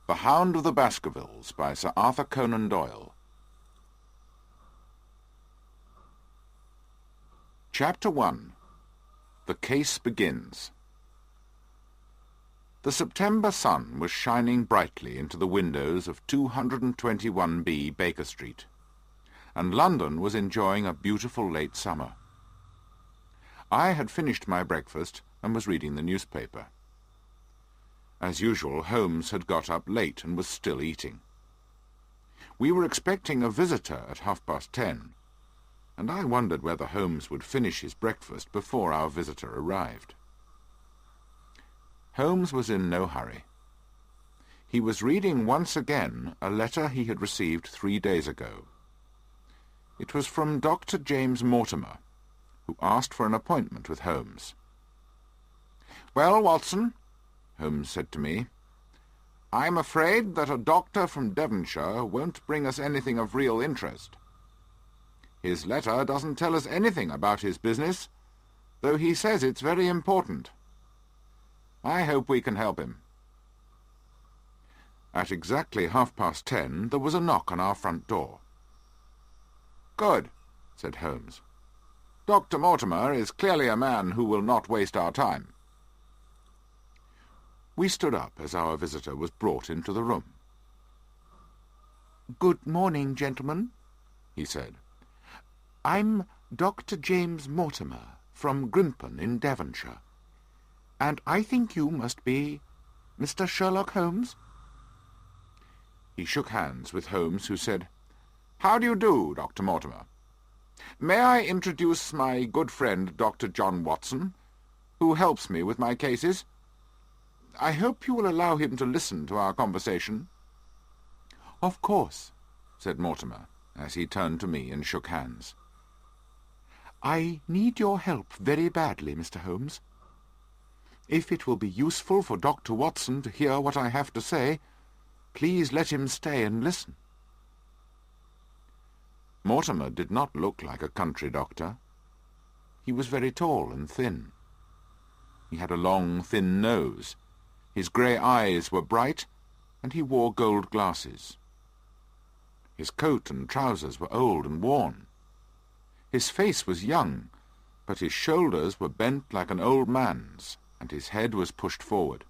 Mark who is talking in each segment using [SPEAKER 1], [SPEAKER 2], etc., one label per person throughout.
[SPEAKER 1] The Hound of the Baskervilles by Sir Arthur Conan Doyle. Chapter 1. The Case Begins. The September sun was shining brightly into the windows of 221B Baker Street, and London was enjoying a beautiful late summer. I had finished my breakfast and was reading the newspaper. As usual, Holmes had got up late and was still eating. We were expecting a visitor at 10:30, and I wondered whether Holmes would finish his breakfast before our visitor arrived. Holmes was in no hurry. He was reading once again a letter he had received 3 days ago. It was from Dr. James Mortimer, who asked for an appointment with Holmes. "Well, Watson," Holmes said to me, "I'm afraid that a doctor from Devonshire won't bring us anything of real interest. His letter doesn't tell us anything about his business, though he says it's very important. I hope we can help him." At exactly 10:30 there was a knock on our front door. "Good," said Holmes. "Dr. Mortimer is clearly a man who will not waste our time." We stood up as our visitor was brought into the room. "Good morning, gentlemen," he said. "I'm Dr. James Mortimer, from Grimpen in Devonshire, and I think you must be Mr. Sherlock Holmes?" He shook hands with Holmes, who said, "How do you do, Dr. Mortimer? May I introduce my good friend Dr. John Watson, who helps me with my cases? I hope you will allow him to listen to our conversation." "Of course," said Mortimer, as he turned to me and shook hands. "I need your help very badly, Mr. Holmes. If it will be useful for Dr. Watson to hear what I have to say, please let him stay and listen." Mortimer did not look like a country doctor. He was very tall and thin. He had a long, thin nose. His grey eyes were bright, and he wore gold glasses. His coat and trousers were old and worn. His face was young, but his shoulders were bent like an old man's, and his head was pushed forward.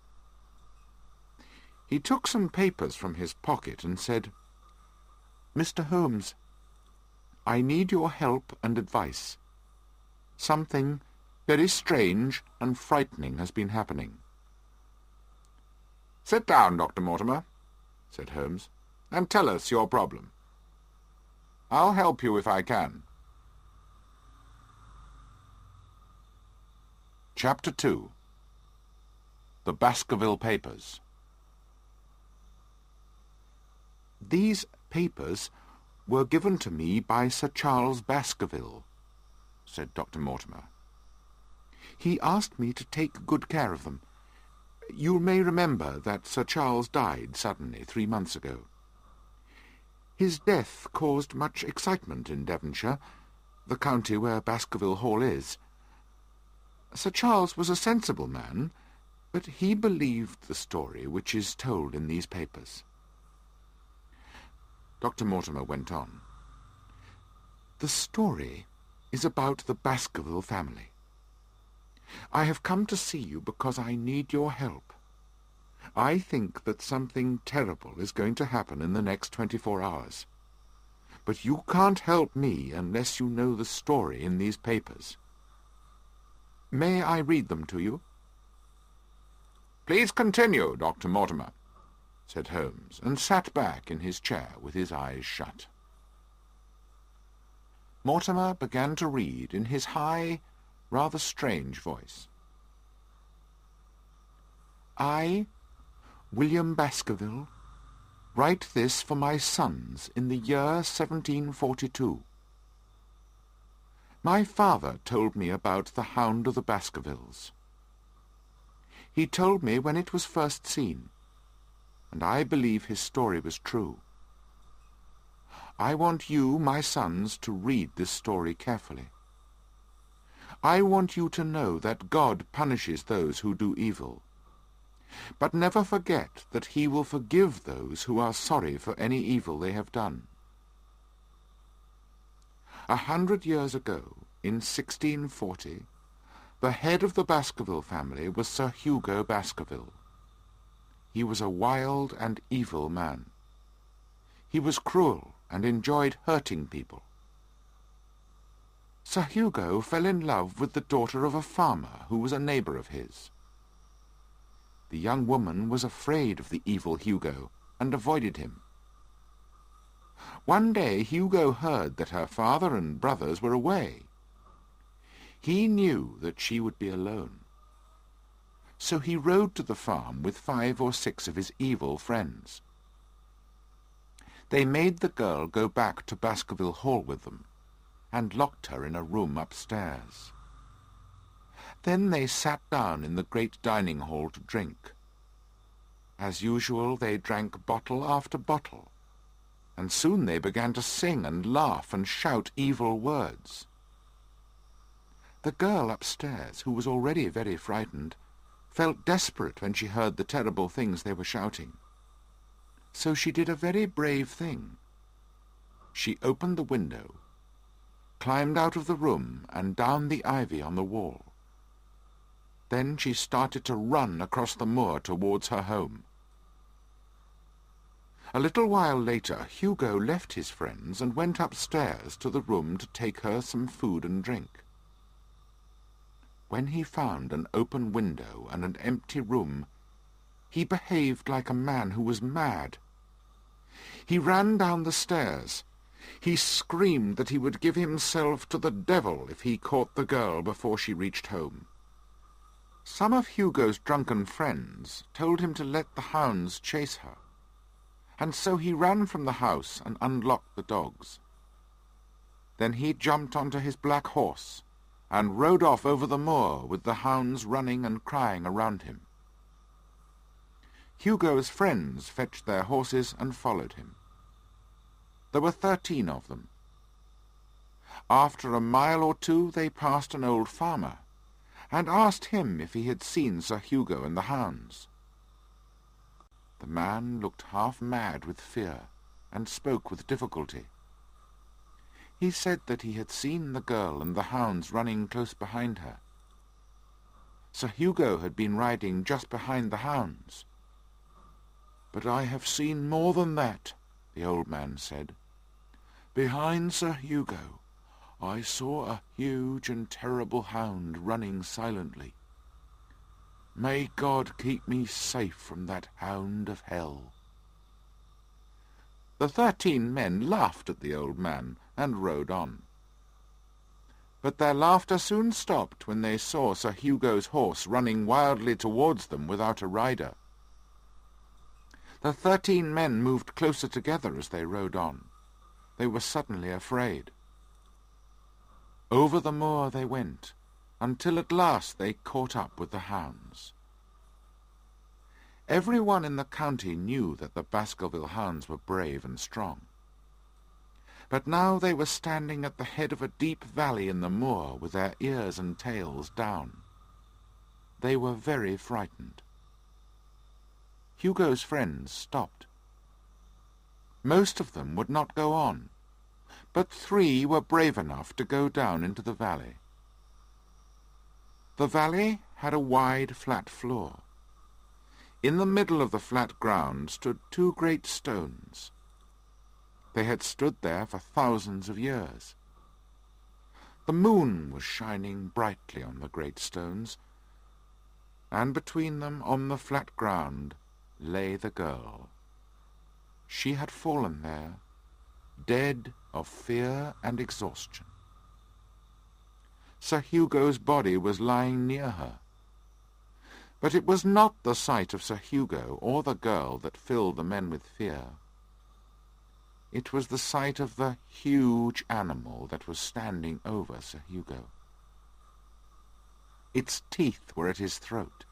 [SPEAKER 1] He took some papers from his pocket and said, "Mr. Holmes, I need your help and advice. Something very strange and frightening has been happening." "Sit down, Dr. Mortimer," said Holmes, "and tell us your problem. I'll help you if I can." Chapter 2. The Baskerville Papers. "These papers were given to me by Sir Charles Baskerville," said Dr. Mortimer. "He asked me to take good care of them. You may remember that Sir Charles died suddenly 3 months ago. His death caused much excitement in Devonshire, the county where Baskerville Hall is. Sir Charles was a sensible man, but he believed the story which is told in these papers." Dr. Mortimer went on. "The story is about the Baskerville family. I have come to see you because I need your help. I think that something terrible is going to happen in the next 24 hours. But you can't help me unless you know the story in these papers. May I read them to you?" "Please continue, Dr. Mortimer," said Holmes, and sat back in his chair with his eyes shut. Mortimer began to read in his high, rather strange voice. "I, William Baskerville, write this for my sons in the year 1742. My father told me about the Hound of the Baskervilles. He told me when it was first seen, and I believe his story was true. I want you, my sons, to read this story carefully. I want you to know that God punishes those who do evil, But never forget that he will forgive those who are sorry for any evil they have done. 100 years ago, in 1640, the head of the Baskerville family was Sir Hugo Baskerville. He was a wild and evil man. He was cruel and enjoyed hurting people. Sir Hugo fell in love with the daughter of a farmer who was a neighbour of his. The young woman was afraid of the evil Hugo and avoided him. One day Hugo heard that her father and brothers were away. He knew that she would be alone. So he rode to the farm with 5 or 6 of his evil friends. They made the girl go back to Baskerville Hall with them, and locked her in a room upstairs. Then they sat down in the great dining hall to drink. As usual, they drank bottle after bottle, and soon they began to sing and laugh and shout evil words. The girl upstairs, who was already very frightened, felt desperate when she heard the terrible things they were shouting. So she did a very brave thing. She opened the window, climbed out of the room and down the ivy on the wall. Then she started to run across the moor towards her home. A little while later, Hugo left his friends and went upstairs to the room to take her some food and drink. When he found an open window and an empty room, he behaved like a man who was mad. He ran down the stairs. He screamed that he would give himself to the devil if he caught the girl before she reached home. Some of Hugo's drunken friends told him to let the hounds chase her, and so he ran from the house and unlocked the dogs. Then he jumped onto his black horse and rode off over the moor with the hounds running and crying around him. Hugo's friends fetched their horses and followed him. There were 13 of them. After a mile or 2 they passed an old farmer, and asked him if he had seen Sir Hugo and the hounds. The man looked half mad with fear, and spoke with difficulty. He said that he had seen the girl and the hounds running close behind her. Sir Hugo had been riding just behind the hounds. "But I have seen more than that," the old man said. "Behind Sir Hugo I saw a huge and terrible hound running silently. May God keep me safe from that hound of hell." The 13 men laughed at the old man and rode on. But their laughter soon stopped when they saw Sir Hugo's horse running wildly towards them without a rider. The 13 men moved closer together as they rode on. They were suddenly afraid. Over the moor they went, until at last they caught up with the hounds. Everyone in the county knew that the Baskerville hounds were brave and strong. But now they were standing at the head of a deep valley in the moor with their ears and tails down. They were very frightened. Hugo's friends stopped. Most of them would not go on, but 3 were brave enough to go down into the valley. The valley had a wide, flat floor. In the middle of the flat ground stood 2 great stones. They had stood there for thousands of years. The moon was shining brightly on the great stones, and between them, on the flat ground, lay the girl. She had fallen there, dead of fear and exhaustion. Sir Hugo's body was lying near her. But it was not the sight of Sir Hugo or the girl that filled the men with fear. It was the sight of the huge animal that was standing over Sir Hugo. Its teeth were at his throat.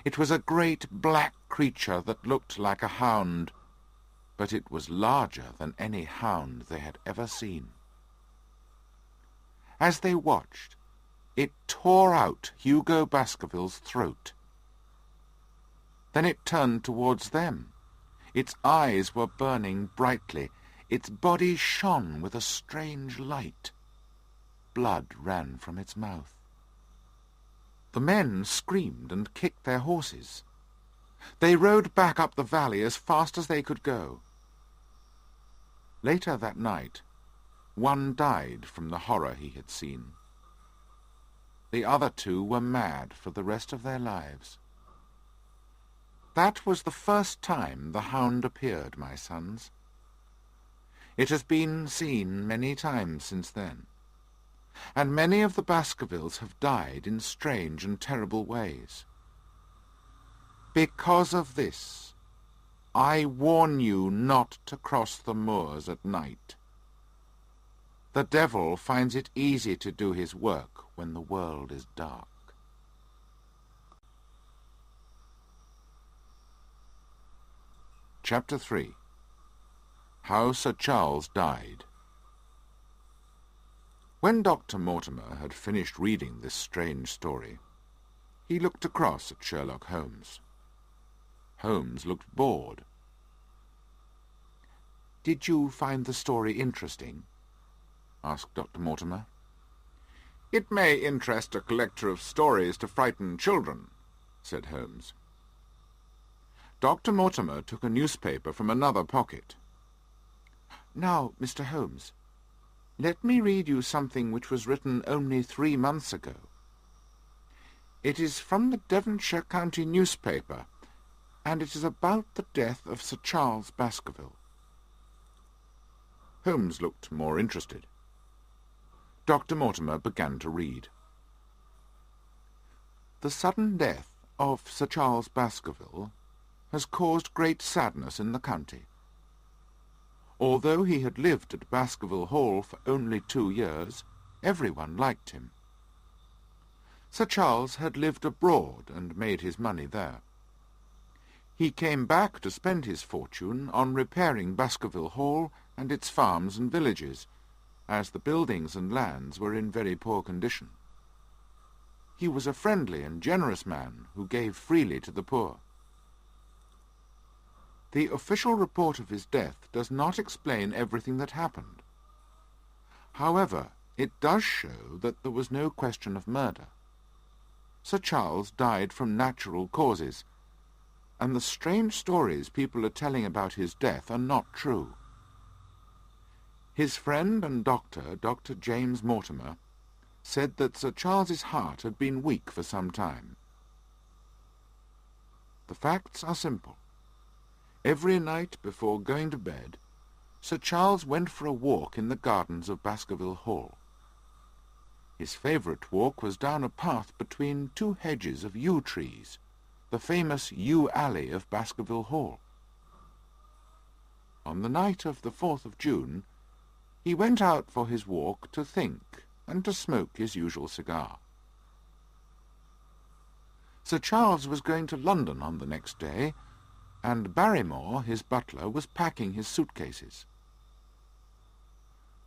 [SPEAKER 1] It was a great black creature that looked like a hound, but it was larger than any hound they had ever seen. As they watched, it tore out Hugo Baskerville's throat. Then it turned towards them. Its eyes were burning brightly. Its body shone with a strange light. Blood ran from its mouth. The men screamed and kicked their horses. They rode back up the valley as fast as they could go. Later that night, one died from the horror he had seen. The other two were mad for the rest of their lives. That was the first time the hound appeared, my sons. It has been seen many times since then, and many of the Baskervilles have died in strange and terrible ways. Because of this, I warn you not to cross the moors at night. The devil finds it easy to do his work when the world is dark. Chapter 3. How Sir Charles Died. When Dr. Mortimer had finished reading this strange story, he looked across at Sherlock Holmes. Holmes looked bored. "Did you find the story interesting?" asked Dr. Mortimer. "It may interest a collector of stories to frighten children," said Holmes. Dr. Mortimer took a newspaper from another pocket. "Now, Mr. Holmes, let me read you something which was written only 3 months ago. It is from the Devonshire County newspaper, and it is about the death of Sir Charles Baskerville." Holmes looked more interested. Dr. Mortimer began to read. "The sudden death of Sir Charles Baskerville has caused great sadness in the county. Although he had lived at Baskerville Hall for only 2 years, everyone liked him. Sir Charles had lived abroad and made his money there. He came back to spend his fortune on repairing Baskerville Hall and its farms and villages, as the buildings and lands were in very poor condition. He was a friendly and generous man who gave freely to the poor. The official report of his death does not explain everything that happened. However, it does show that there was no question of murder. Sir Charles died from natural causes, and the strange stories people are telling about his death are not true. His friend and doctor, Dr. James Mortimer, said that Sir Charles's heart had been weak for some time. The facts are simple. Every night before going to bed, Sir Charles went for a walk in the gardens of Baskerville Hall. His favourite walk was down a path between 2 hedges of yew trees, the famous yew alley of Baskerville Hall. On the night of the 4th of June, he went out for his walk to think and to smoke his usual cigar. Sir Charles was going to London on the next day, and Barrymore, his butler, was packing his suitcases.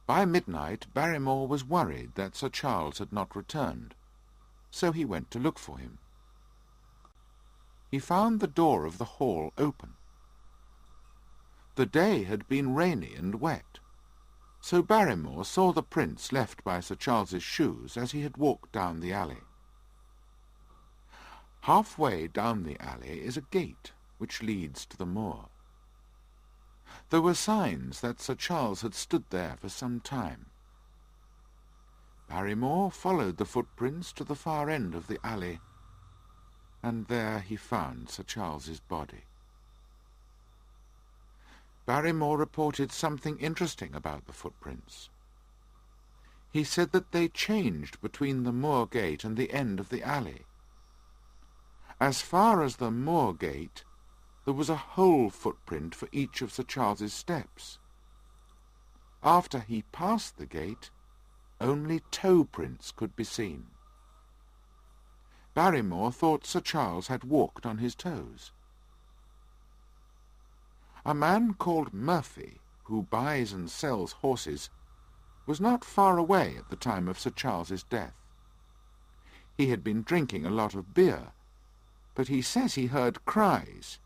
[SPEAKER 1] By midnight, Barrymore was worried that Sir Charles had not returned, so he went to look for him. He found the door of the hall open. The day had been rainy and wet, so Barrymore saw the prints left by Sir Charles's shoes as he had walked down the alley. Halfway down the alley is a gate which leads to the moor. There were signs that Sir Charles had stood there for some time. Barrymore followed the footprints to the far end of the alley, and there he found Sir Charles's body. Barrymore reported something interesting about the footprints. He said that they changed between the moor gate and the end of the alley. As far as the moor gate, there was a whole footprint for each of Sir Charles's steps. After he passed the gate, only toe prints could be seen. Barrymore thought Sir Charles had walked on his toes. A man called Murphy, who buys and sells horses, was not far away at the time of Sir Charles's death. He had been drinking a lot of beer, but he says he heard cries.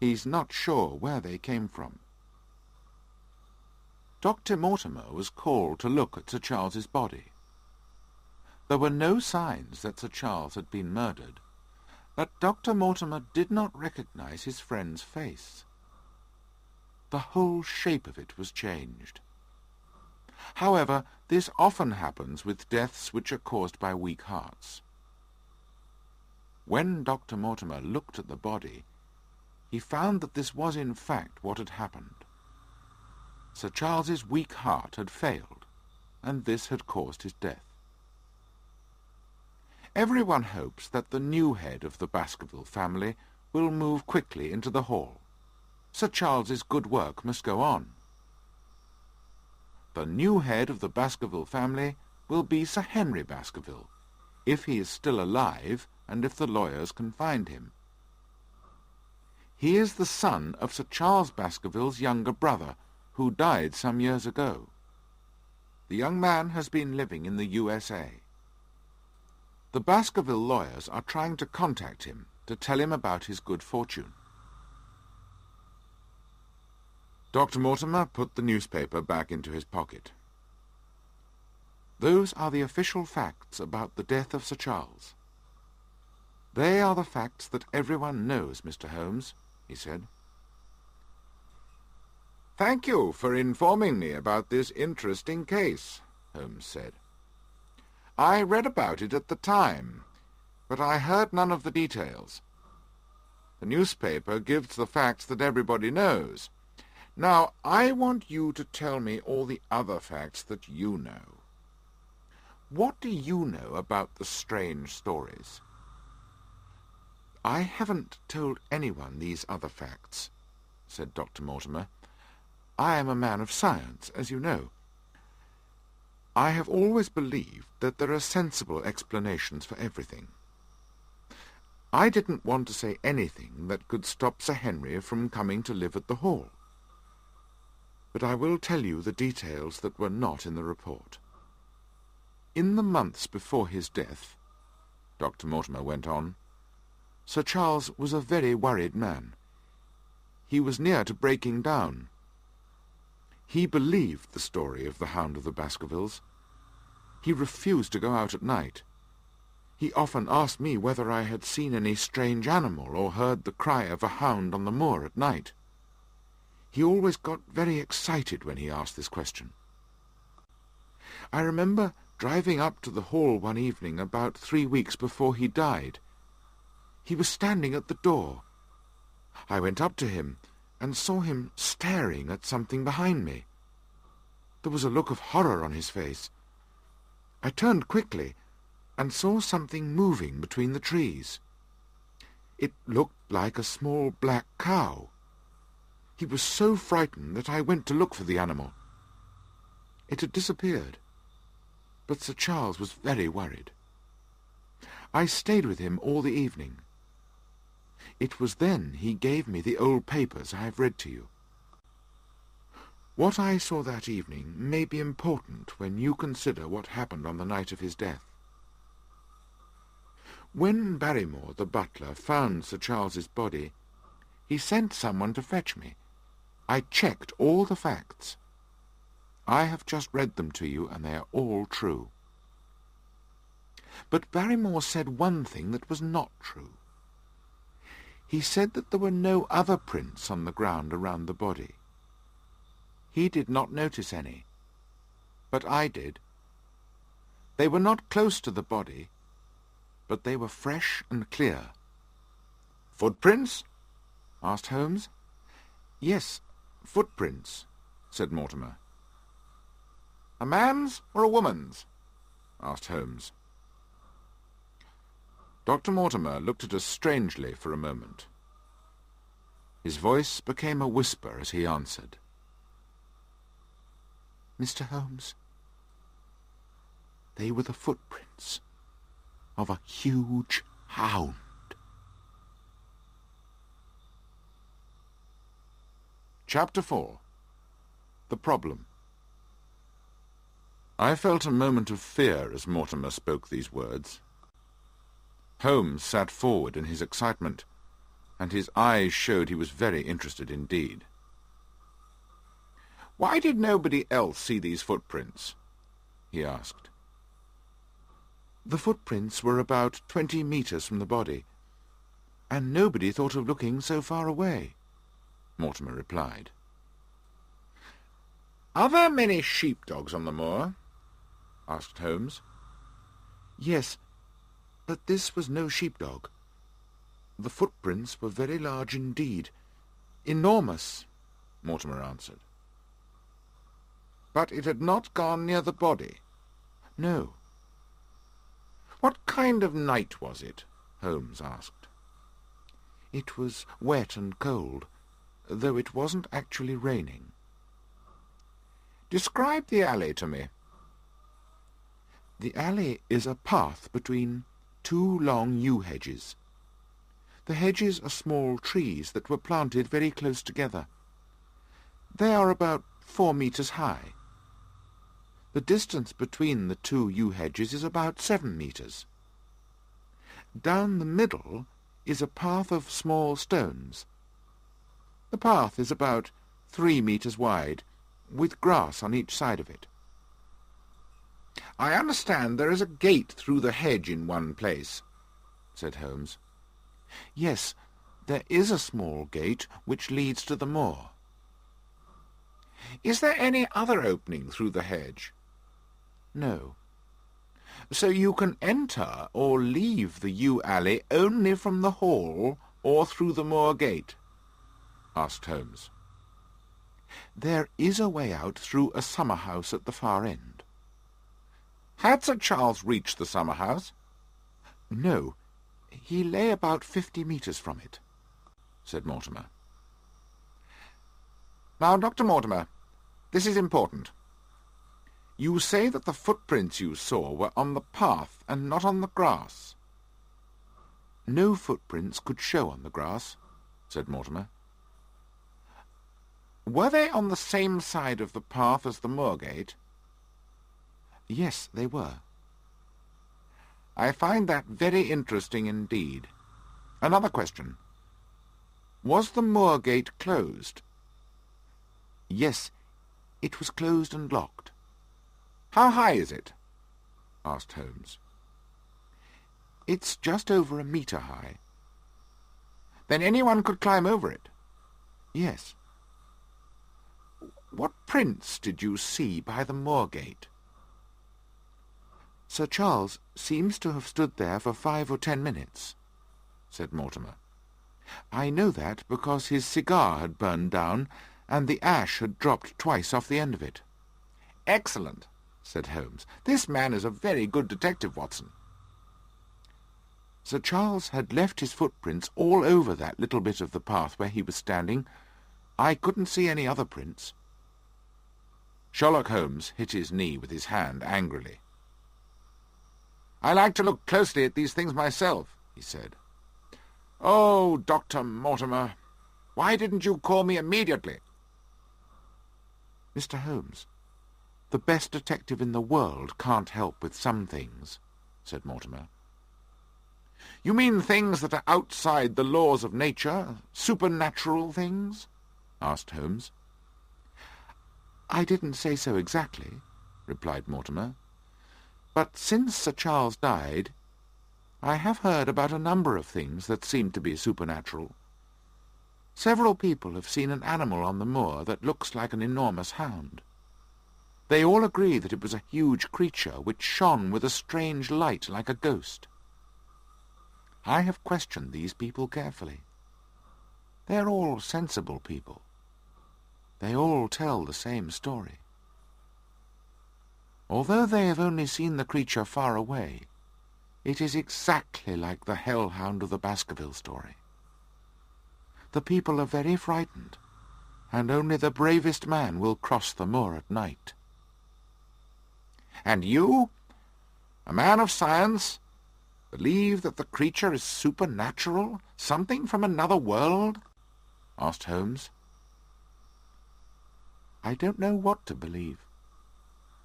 [SPEAKER 1] He's not sure where they came from. Dr. Mortimer was called to look at Sir Charles's body. There were no signs that Sir Charles had been murdered, but Dr. Mortimer did not recognize his friend's face. The whole shape of it was changed. However, this often happens with deaths which are caused by weak hearts. When Dr. Mortimer looked at the body, he found that this was in fact what had happened. Sir Charles's weak heart had failed, and this had caused his death. Everyone hopes that the new head of the Baskerville family will move quickly into the Hall. Sir Charles's good work must go on. The new head of the Baskerville family will be Sir Henry Baskerville, if he is still alive and if the lawyers can find him. He is the son of Sir Charles Baskerville's younger brother, who died some years ago. The young man has been living in the USA. The Baskerville lawyers are trying to contact him to tell him about his good fortune. Dr. Mortimer put the newspaper back into his pocket. Those are the official facts about the death of Sir Charles. They are the facts that everyone knows, Mr. Holmes, he said. Thank you for informing me about this interesting case, Holmes said. I read about it at the time, but I heard none of the details. The newspaper gives the facts that everybody knows. Now, I want you to tell me all the other facts that you know. What do you know about the strange stories? I haven't told anyone these other facts, said Dr. Mortimer. I am a man of science, as you know. I have always believed that there are sensible explanations for everything. I didn't want to say anything that could stop Sir Henry from coming to live at the Hall. But I will tell you the details that were not in the report. In the months before his death, Dr. Mortimer went on, Sir Charles was a very worried man. He was near to breaking down. He believed the story of the Hound of the Baskervilles. He refused to go out at night. He often asked me whether I had seen any strange animal or heard the cry of a hound on the moor at night. He always got very excited when he asked this question. I remember driving up to the Hall one evening about 3 weeks before he died. He was standing at the door. I went up to him and saw him staring at something behind me. There was a look of horror on his face. I turned quickly and saw something moving between the trees. It looked like a small black cow. He was so frightened that I went to look for the animal. It had disappeared, but Sir Charles was very worried. I stayed with him all the evening. It was then he gave me the old papers I have read to you. What I saw that evening may be important when you consider what happened on the night of his death. When Barrymore, the butler, found Sir Charles's body, he sent someone to fetch me. I checked all the facts. I have just read them to you, and they are all true. But Barrymore said one thing that was not true. He said that there were no other prints on the ground around the body. He did not notice any, but I did. They were not close to the body, but they were fresh and clear. "Footprints?" asked Holmes. "Yes, footprints," said Mortimer. "A man's or a woman's?" asked Holmes. Dr. Mortimer looked at us strangely for a moment. His voice became a whisper as he answered. "Mr. Holmes, they were the footprints of a huge hound." Chapter 4. The Problem. I felt a moment of fear as Mortimer spoke these words. Holmes sat forward in his excitement, and his eyes showed he was very interested indeed. "Why did nobody else see these footprints?" he asked. "The footprints were about 20 meters from the body, and nobody thought of looking so far away," Mortimer replied. "Are there many sheepdogs on the moor?" asked Holmes. "Yes, but this was no sheepdog. The footprints were very large indeed. Enormous," Mortimer answered. "But it had not gone near the body?" "No." "What kind of night was it?" Holmes asked. "It was wet and cold, though it wasn't actually raining." "Describe the alley to me." "The alley is a path between 2 long yew hedges. The hedges are small trees that were planted very close together. They are about 4 meters high. The distance between the 2 yew hedges is about 7 meters. Down the middle is a path of small stones. The path is about 3 meters wide, with grass on each side of it." "I understand there is a gate through the hedge in one place," said Holmes. "Yes, there is a small gate which leads to the moor." "Is there any other opening through the hedge?" "No." "So you can enter or leave the yew alley only from the hall or through the moor gate?" asked Holmes. "There is a way out through a summer-house at the far end." "Had Sir Charles reached the summer-house?" "No, he lay about 50 meters from it," said Mortimer. "Now, Dr. Mortimer, this is important. You say that the footprints you saw were on the path and not on the grass." "No footprints could show on the grass," said Mortimer. "Were they on the same side of the path as the moor gate?" "Yes, they were." "I find that very interesting indeed. Another question. Was the moor gate closed?" "Yes, it was closed and locked." "How high is it?" asked Holmes. "It's just over 1 meter high." "Then anyone could climb over it?" "Yes." "What prints did you see by the moor gate?" "Sir Charles seems to have stood there for 5 or 10 minutes, said Mortimer. "I know that because his cigar had burned down, and the ash had dropped twice off the end of it." "Excellent," said Holmes. "This man is a very good detective, Watson." "Sir Charles had left his footprints all over that little bit of the path where he was standing. I couldn't see any other prints." Sherlock Holmes hit his knee with his hand angrily. "I like to look closely at these things myself," he said. "Oh, Dr. Mortimer, why didn't you call me immediately?" "Mr. Holmes, the best detective in the world can't help with some things," said Mortimer. "You mean things that are outside the laws of nature, supernatural things?" asked Holmes. "I didn't say so exactly," replied Mortimer. "But since Sir Charles died, I have heard about a number of things that seem to be supernatural. Several people have seen an animal on the moor that looks like an enormous hound. They all agree that it was a huge creature which shone with a strange light like a ghost. I have questioned these people carefully. They are all sensible people. They all tell the same story. Although they have only seen the creature far away, it is exactly like the hellhound of the Baskerville story. The people are very frightened, and only the bravest man will cross the moor at night." "And you, a man of science, believe that the creature is supernatural, something from another world?" asked Holmes. "I don't know what to believe,"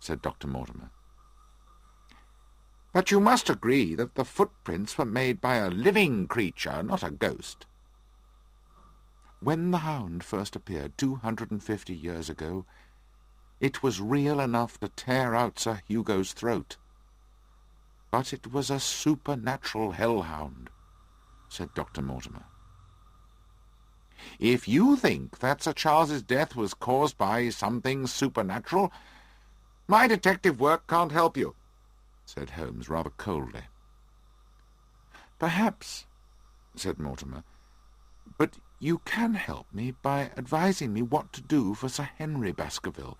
[SPEAKER 1] said Dr. Mortimer. But you must agree that the footprints were made by a living creature, not a ghost. When the hound first appeared 250 years ago, it was real enough to tear out Sir Hugo's throat. But it was a supernatural hellhound, said Dr. Mortimer. If you think that Sir Charles's death was caused by something supernatural, my detective work can't help you, said Holmes rather coldly. Perhaps, said Mortimer, but you can help me by advising me what to do for Sir Henry Baskerville.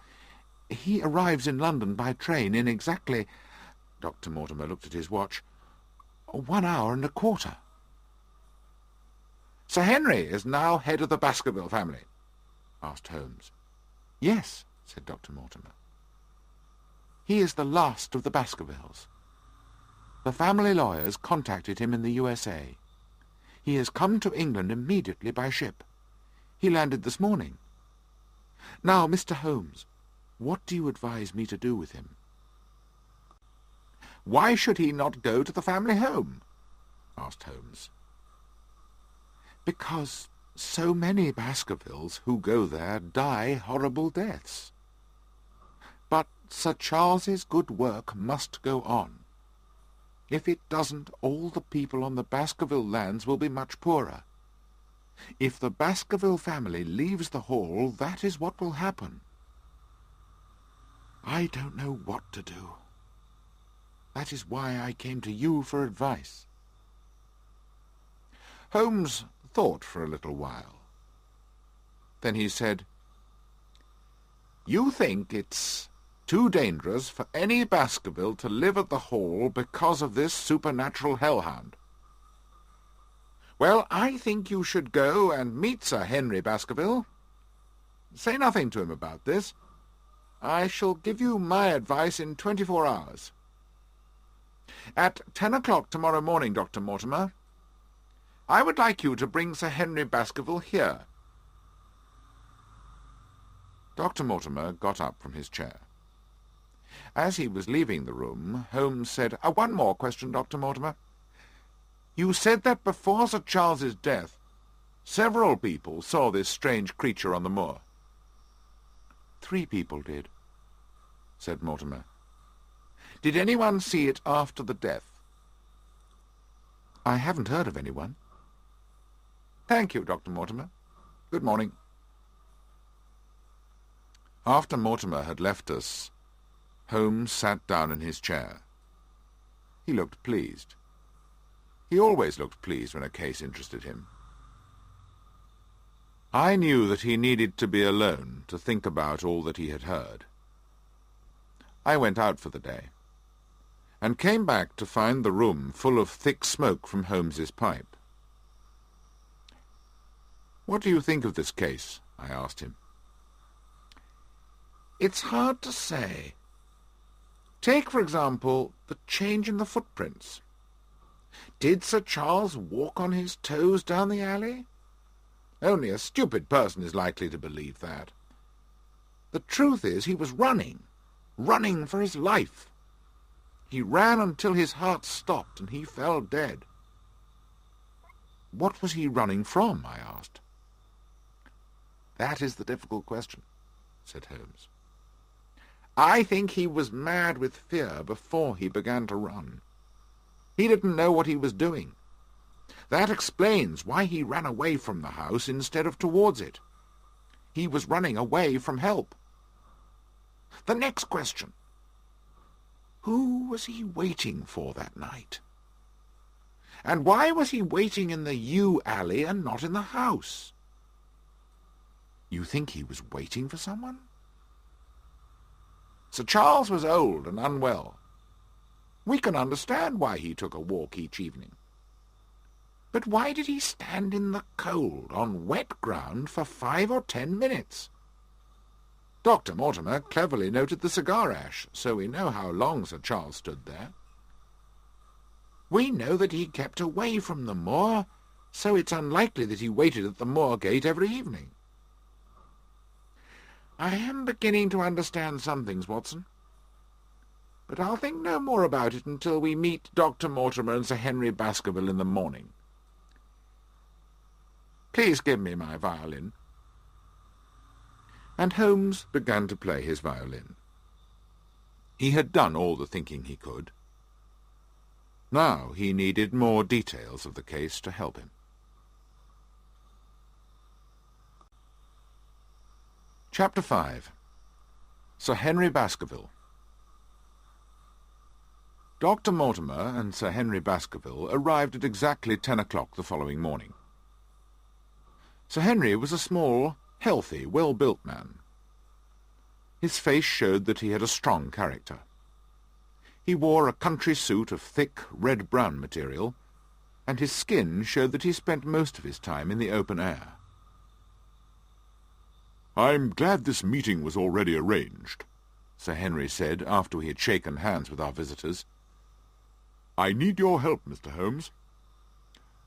[SPEAKER 1] He arrives in London by train in exactly— Dr. Mortimer looked at his watch— 1 hour and a quarter. Sir Henry is now head of the Baskerville family? Asked Holmes. Yes, said Dr. Mortimer. He is the last of the Baskervilles. The family lawyers contacted him in the USA. He has come to England immediately by ship. He landed this morning. Now, Mr. Holmes, what do you advise me to do with him? Why should he not go to the family home? Asked Holmes. Because so many Baskervilles who go there die horrible deaths. But Sir Charles's good work must go on. If it doesn't, all the people on the Baskerville lands will be much poorer. If the Baskerville family leaves the Hall, that is what will happen. I don't know what to do. That is why I came to you for advice. Holmes thought for a little while. Then he said, You think it's too dangerous for any Baskerville to live at the Hall because of this supernatural hellhound. Well, I think you should go and meet Sir Henry Baskerville. Say nothing to him about this. I shall give you my advice in 24 hours. At 10 o'clock tomorrow morning, Dr. Mortimer, I would like you to bring Sir Henry Baskerville here. Dr. Mortimer got up from his chair. As he was leaving the room, Holmes said, One more question, Dr. Mortimer. You said that before Sir Charles's death, several people saw this strange creature on the moor. 3 people did, said Mortimer. Did anyone see it after the death? I haven't heard of anyone. Thank you, Dr. Mortimer. Good morning. After Mortimer had left us, Holmes sat down in his chair. He looked pleased. He always looked pleased when a case interested him. I knew that he needed to be alone to think about all that he had heard. I went out for the day, and came back to find the room full of thick smoke from Holmes's pipe. "What do you think of this case?" I asked him. "It's hard to say. Take, for example, the change in the footprints. Did Sir Charles walk on his toes down the alley? Only a stupid person is likely to believe that. The truth is he was running for his life. He ran until his heart stopped and he fell dead." "What was he running from?" I asked. "That is the difficult question," said Holmes. "I think he was mad with fear before he began to run. He didn't know what he was doing. That explains why he ran away from the house instead of towards it. He was running away from help. The next question. Who was he waiting for that night? And why was he waiting in the yew alley and not in the house? You think he was waiting for someone? Sir Charles was old and unwell. We can understand why he took a walk each evening. But why did he stand in the cold on wet ground for 5 or 10 minutes? Dr. Mortimer cleverly noted the cigar ash, so we know how long Sir Charles stood there. We know that he kept away from the moor, so it's unlikely that he waited at the moor gate every evening. I am beginning to understand some things, Watson. but I'll think no more about it until we meet Dr. Mortimer and Sir Henry Baskerville in the morning. Please give me my violin." And Holmes began to play his violin. He had done all the thinking he could. Now he needed more details of the case to help him. Chapter 5. Sir Henry Baskerville. Dr. Mortimer and Sir Henry Baskerville arrived at exactly 10 o'clock the following morning. Sir Henry was a small, healthy, well-built man. His face showed that he had a strong character. He wore a country suit of thick, red-brown material, and his skin showed that he spent most of his time in the open air. "I'm glad this meeting was already arranged," Sir Henry said after we had shaken hands with our visitors. "I need your help, Mr. Holmes.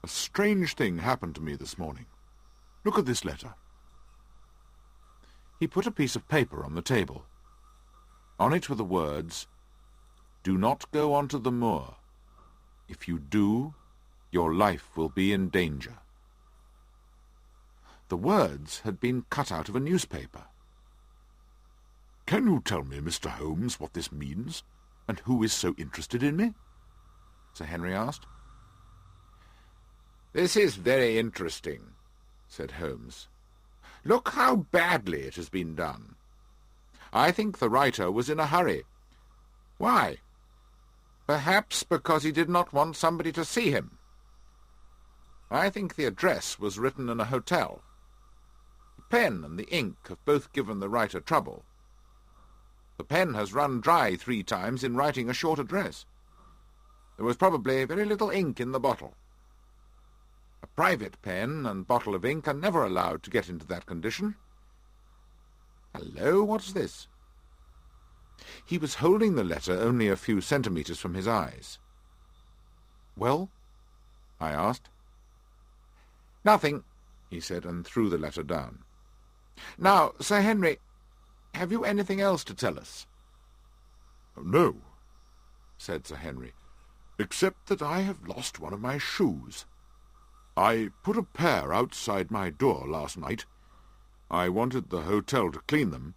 [SPEAKER 1] A strange thing happened to me this morning. Look at this letter." He put a piece of paper on the table. On it were the words, "Do not go on to the moor. If you do, your life will be in danger." The words had been cut out of a newspaper. "Can you tell me, Mr. Holmes, what this means, and who is so interested in me?" Sir Henry asked. "This is very interesting," said Holmes. "Look how badly it has been done. I think the writer was in a hurry. Why? Perhaps because he did not want somebody to see him. I think the address was written in a hotel. The pen and the ink have both given the writer trouble. The pen has run dry 3 times in writing a short address. There was probably very little ink in the bottle. A private pen and bottle of ink are never allowed to get into that condition. Hello, what's this?" He was holding the letter only a few centimetres from his eyes. "Well?" I asked. "Nothing," he said, and threw the letter down. "Now, Sir Henry, have you anything else to tell us?" "No," said Sir Henry, "except that I have lost one of my shoes. I put a pair outside my door last night. I wanted the hotel to clean them,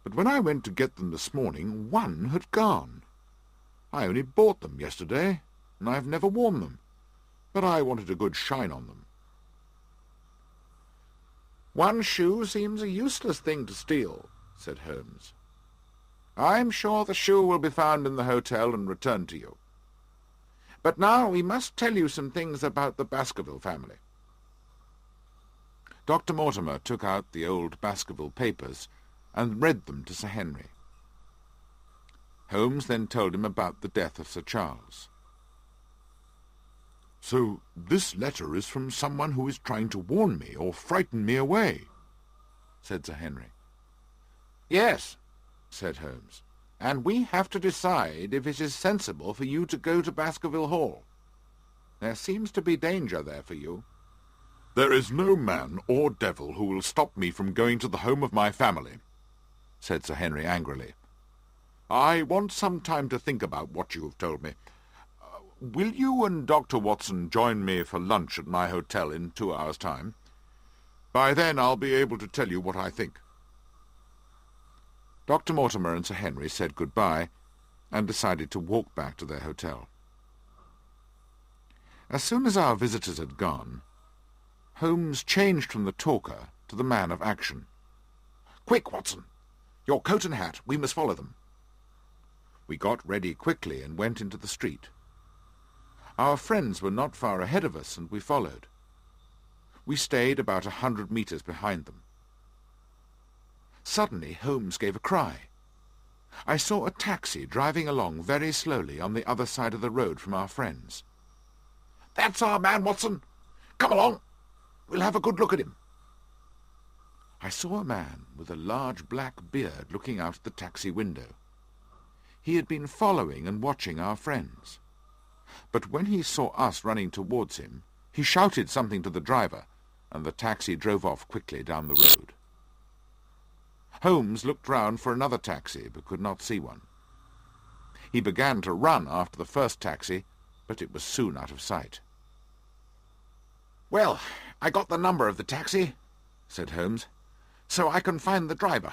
[SPEAKER 1] but when I went to get them this morning, one had gone. I only bought them yesterday, and I've never worn them, but I wanted a good shine on them." "One shoe seems a useless thing to steal," said Holmes. "I'm sure the shoe will be found in the hotel and returned to you. But now we must tell you some things about the Baskerville family." Dr. Mortimer took out the old Baskerville papers and read them to Sir Henry. Holmes then told him about the death of Sir Charles. "So this letter is from someone who is trying to warn me or frighten me away," said Sir Henry. "Yes," said Holmes, "and we have to decide if it is sensible for you to go to Baskerville Hall. There seems to be danger there for you." "There is no man or devil who will stop me from going to the home of my family," said Sir Henry angrily. "I want some time to think about what you have told me. Will you and Dr. Watson join me for lunch at my hotel in 2 hours' time? By then I'll be able to tell you what I think." Dr. Mortimer and Sir Henry said good-bye, and decided to walk back to their hotel. As soon as our visitors had gone, Holmes changed from the talker to the man of action. "Quick, Watson! Your coat and hat. We must follow them." We got ready quickly and went into the street. Our friends were not far ahead of us, and we followed. We stayed about 100 metres behind them. Suddenly Holmes gave a cry. I saw a taxi driving along very slowly on the other side of the road from our friends. "That's our man, Watson! Come along! We'll have a good look at him." I saw a man with a large black beard looking out at the taxi window. He had been following and watching our friends. But when he saw us running towards him, he shouted something to the driver, and the taxi drove off quickly down the road. Holmes looked round for another taxi, but could not see one. He began to run after the first taxi, but it was soon out of sight. "Well, I got the number of the taxi," said Holmes, "so I can find the driver.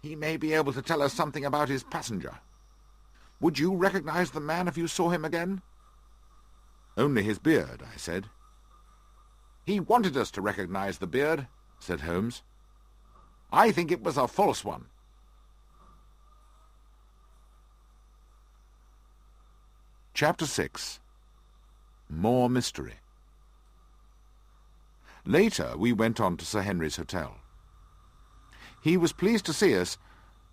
[SPEAKER 1] He may be able to tell us something about his passenger. Would you recognize the man if you saw him again?" "Only his beard," I said. "He wanted us to recognize the beard," said Holmes. "I think it was a false one." Chapter 6. More Mystery. Later we went on to Sir Henry's hotel. He was pleased to see us,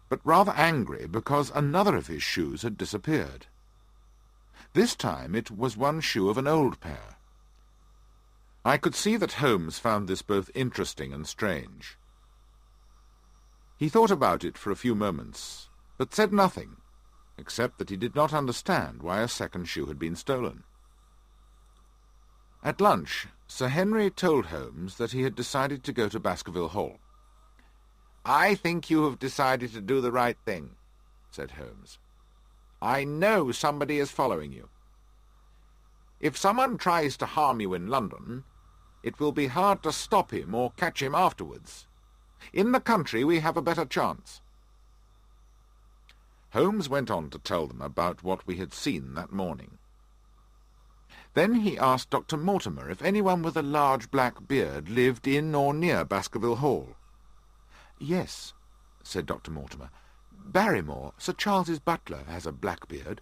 [SPEAKER 1] but rather angry because another of his shoes had disappeared. This time it was one shoe of an old pair. I could see that Holmes found this both interesting and strange. He thought about it for a few moments, but said nothing, except that he did not understand why a second shoe had been stolen. At lunch, Sir Henry told Holmes that he had decided to go to Baskerville Hall. "I think you have decided to do the right thing," said Holmes. "I know somebody is following you. If someone tries to harm you in London, it will be hard to stop him or catch him afterwards. In the country we have a better chance." Holmes went on to tell them about what we had seen that morning. Then he asked Dr. Mortimer if anyone with a large black beard lived in or near Baskerville Hall. "Yes," said Dr. Mortimer. "Barrymore, Sir Charles's butler, has a black beard."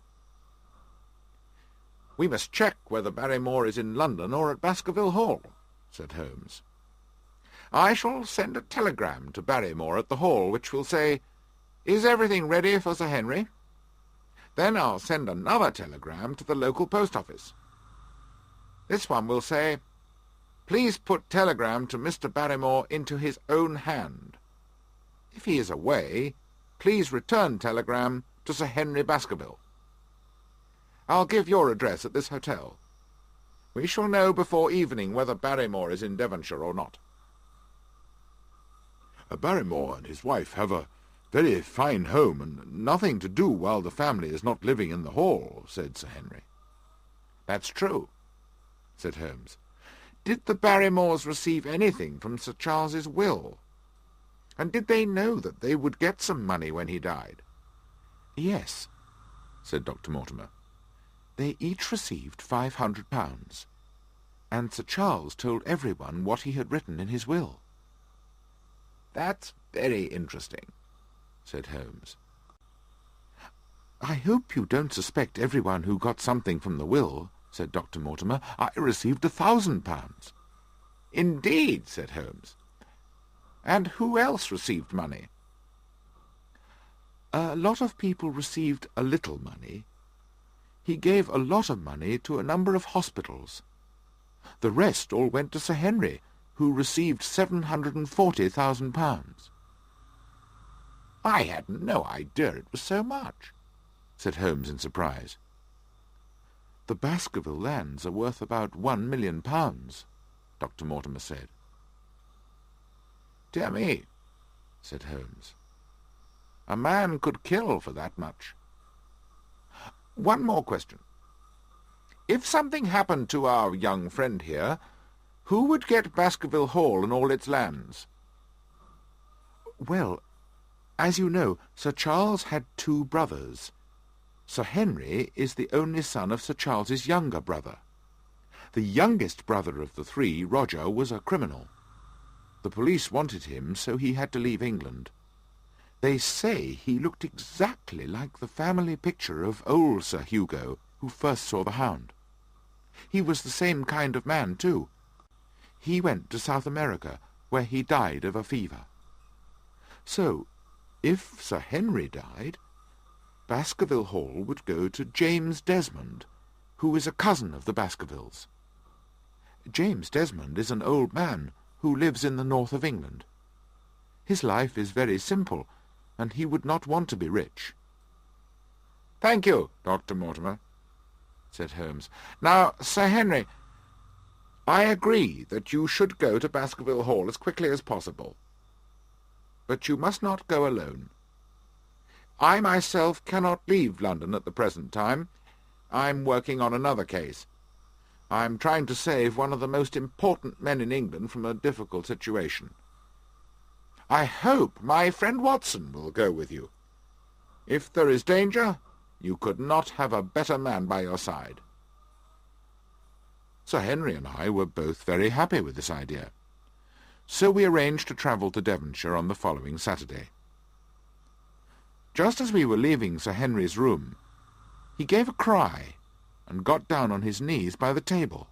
[SPEAKER 1] "We must check whether Barrymore is in London or at Baskerville Hall," said Holmes. "I shall send a telegram to Barrymore at the Hall, which will say, 'Is everything ready for Sir Henry?' Then I'll send another telegram to the local post office. This one will say, 'Please put telegram to Mr. Barrymore into his own hand. If he is away, please return telegram to Sir Henry Baskerville.' I'll give your address at this hotel. We shall know before evening whether Barrymore is in Devonshire or not."
[SPEAKER 2] "Barrymore and his wife have a very fine home, and nothing to do while the family is not living in the Hall," said Sir Henry.
[SPEAKER 1] "That's true," said Holmes. "Did the Barrymores receive anything from Sir Charles's will? And did they know that they would get some money when he died?"
[SPEAKER 3] "Yes," said Dr. Mortimer. "They each received £500, and Sir Charles told everyone what he had written in his will."
[SPEAKER 1] "That's very interesting," said Holmes.
[SPEAKER 3] "I hope you don't suspect everyone who got something from the will," said Dr. Mortimer. "I received £1,000.
[SPEAKER 1] "Indeed," said Holmes. "And who else received money?"
[SPEAKER 3] "A lot of people received a little money. He gave a lot of money to a number of hospitals. The rest all went to Sir Henry, who received £740,000.
[SPEAKER 1] "I had no idea it was so much," said Holmes in surprise.
[SPEAKER 3] "The Baskerville lands are worth about £1 million, Dr. Mortimer said.
[SPEAKER 1] "Dear me," said Holmes. "A man could kill for that much. One more question. If something happened to our young friend here, who would get Baskerville Hall and all its lands?"
[SPEAKER 3] "Well, as you know, Sir Charles had 2 brothers. Sir Henry is the only son of Sir Charles's younger brother. The youngest brother of the 3, Roger, was a criminal. The police wanted him, so he had to leave England. They say he looked exactly like the family picture of old Sir Hugo, who first saw the hound. He was the same kind of man, too. He went to South America, where he died of a fever. So, if Sir Henry died, Baskerville Hall would go to James Desmond, who is a cousin of the Baskervilles. James Desmond is an old man who lives in the north of England. His life is very simple, and he would not want to be rich."
[SPEAKER 1] "Thank you, Dr. Mortimer," said Holmes. "Now, Sir Henry, I agree that you should go to Baskerville Hall as quickly as possible. But you must not go alone. I myself cannot leave London at the present time. I'm working on another case. I'm trying to save one of the most important men in England from a difficult situation. I hope my friend Watson will go with you. If there is danger, you could not have a better man by your side."
[SPEAKER 3] Sir Henry and I were both very happy with this idea, so we arranged to travel to Devonshire on the following Saturday. Just as we were leaving Sir Henry's room, he gave a cry and got down on his knees by the table.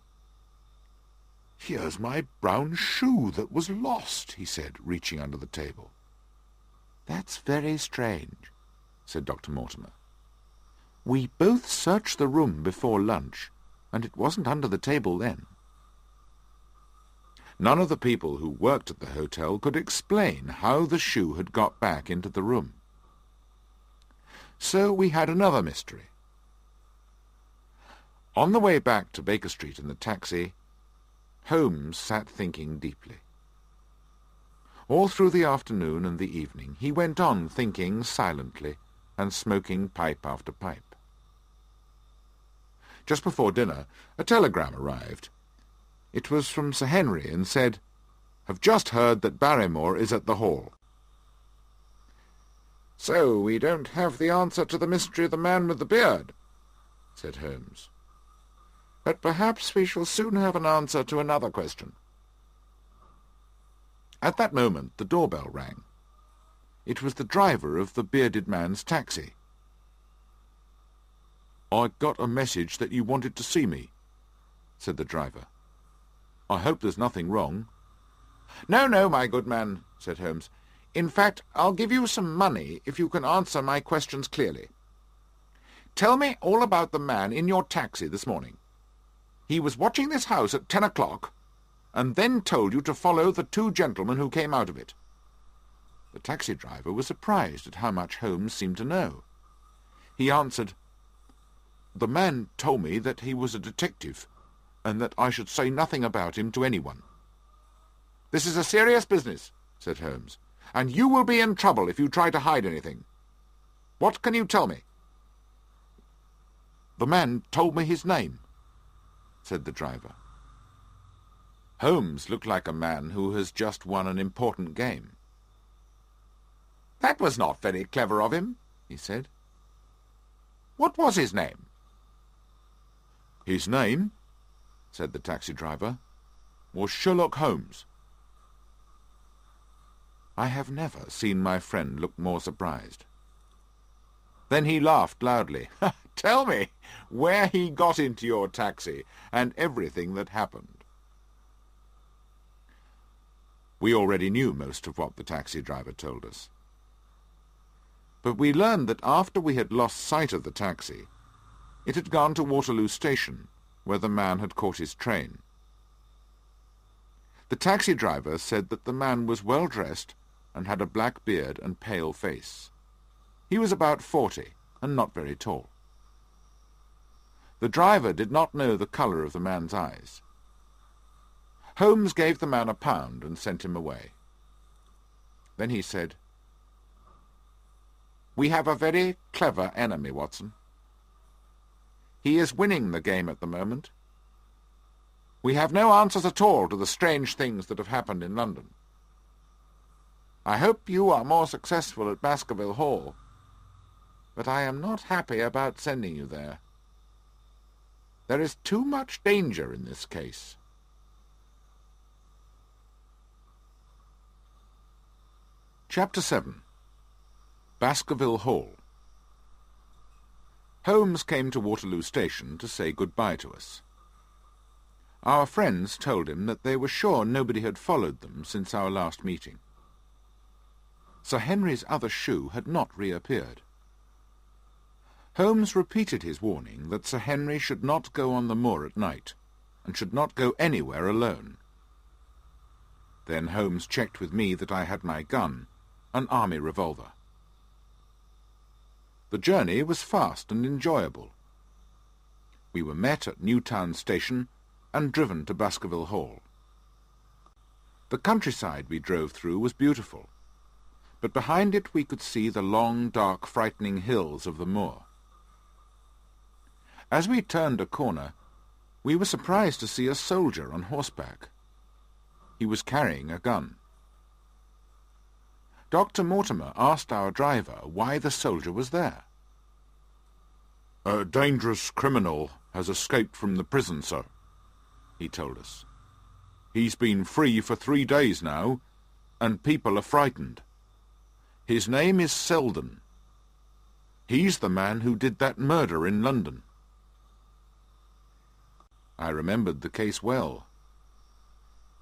[SPEAKER 3] "Here's my brown shoe that was lost," he said, reaching under the table. "That's very strange," said Dr. Mortimer. "We both searched the room before lunch, and it wasn't under the table then." None of the people who worked at the hotel could explain how the shoe had got back into the room. So we had another mystery. On the way back to Baker Street in the taxi, Holmes sat thinking deeply. All through the afternoon and the evening he went on thinking silently and smoking pipe after pipe. Just before dinner a telegram arrived. It was from Sir Henry and said, "Have just heard that Barrymore is at the Hall."
[SPEAKER 1] "So we don't have the answer to the mystery of the man with the beard," said Holmes. "But perhaps we shall soon have an answer to another question."
[SPEAKER 3] At that moment the doorbell rang. It was the driver of the bearded man's taxi. "I got a message that you wanted to see me," said the driver. "I hope there's nothing wrong."
[SPEAKER 1] "No, no, my good man," said Holmes. "In fact, I'll give you some money if you can answer my questions clearly. Tell me all about the man in your taxi this morning. He was watching this house at 10 o'clock, and then told you to follow the two gentlemen who came out of it." The taxi driver was surprised at how much Holmes seemed to know. He answered, "The man told me that he was a detective, and that I should say nothing about him to anyone." "This is a serious business," said Holmes, "and you will be in trouble if you try to hide anything. What can you tell me?"
[SPEAKER 3] "The man told me his name," said the driver. Holmes looked like a man who has just won an important game.
[SPEAKER 1] "That was not very clever of him," he said. "What was his name?"
[SPEAKER 3] "His name," said the taxi driver, "was Sherlock Holmes." I have never seen my friend look more surprised. Then he laughed loudly.
[SPEAKER 1] "Tell me where he got into your taxi, and everything that happened."
[SPEAKER 3] We already knew most of what the taxi driver told us. But we learned that after we had lost sight of the taxi, it had gone to Waterloo Station, where the man had caught his train. The taxi driver said that the man was well dressed and had a black beard and pale face. He was about 40 and not very tall. The driver did not know the colour of the man's eyes. Holmes gave the man £1 and sent him away. Then he said,
[SPEAKER 1] "We have a very clever enemy, Watson. He is winning the game at the moment. We have no answers at all to the strange things that have happened in London. I hope you are more successful at Baskerville Hall, but I am not happy about sending you there. There is too much danger in this case."
[SPEAKER 3] Chapter 7. Baskerville Hall. Holmes came to Waterloo Station to say good-bye to us. Our friends told him that they were sure nobody had followed them since our last meeting. Sir Henry's other shoe had not reappeared. Holmes repeated his warning that Sir Henry should not go on the moor at night, and should not go anywhere alone. Then Holmes checked with me that I had my gun, an army revolver. The journey was fast and enjoyable. We were met at Newtown Station and driven to Baskerville Hall. The countryside we drove through was beautiful, but behind it we could see the long, dark, frightening hills of the moor. As we turned a corner, we were surprised to see a soldier on horseback. He was carrying a gun. Dr. Mortimer asked our driver why the soldier was there.
[SPEAKER 2] "A dangerous criminal has escaped from the prison, sir," he told us. "He's been free for 3 days now, and people are frightened. His name is Selden. He's the man who did that murder in London."
[SPEAKER 3] I remembered the case well.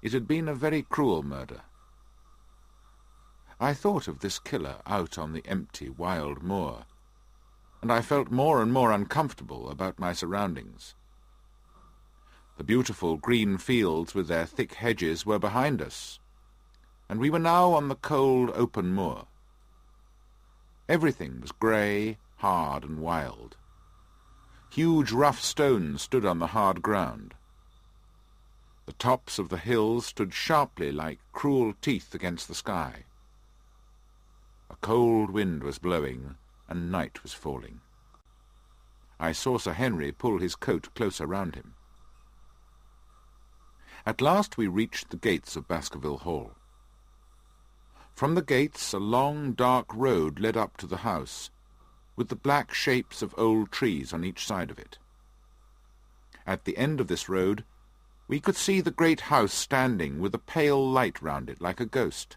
[SPEAKER 3] It had been a very cruel murder. I thought of this killer out on the empty, wild moor, and I felt more and more uncomfortable about my surroundings. The beautiful green fields with their thick hedges were behind us, and we were now on the cold, open moor. Everything was grey, hard, and wild. Huge rough stones stood on the hard ground. The tops of the hills stood sharply like cruel teeth against the sky. A cold wind was blowing, and night was falling. I saw Sir Henry pull his coat closer round him. At last we reached the gates of Baskerville Hall. From the gates a long, dark road led up to the house, with the black shapes of old trees on each side of it. At the end of this road we could see the great house standing with a pale light round it like a ghost.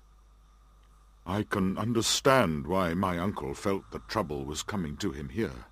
[SPEAKER 2] "I can understand why my uncle felt that trouble was coming to him here,"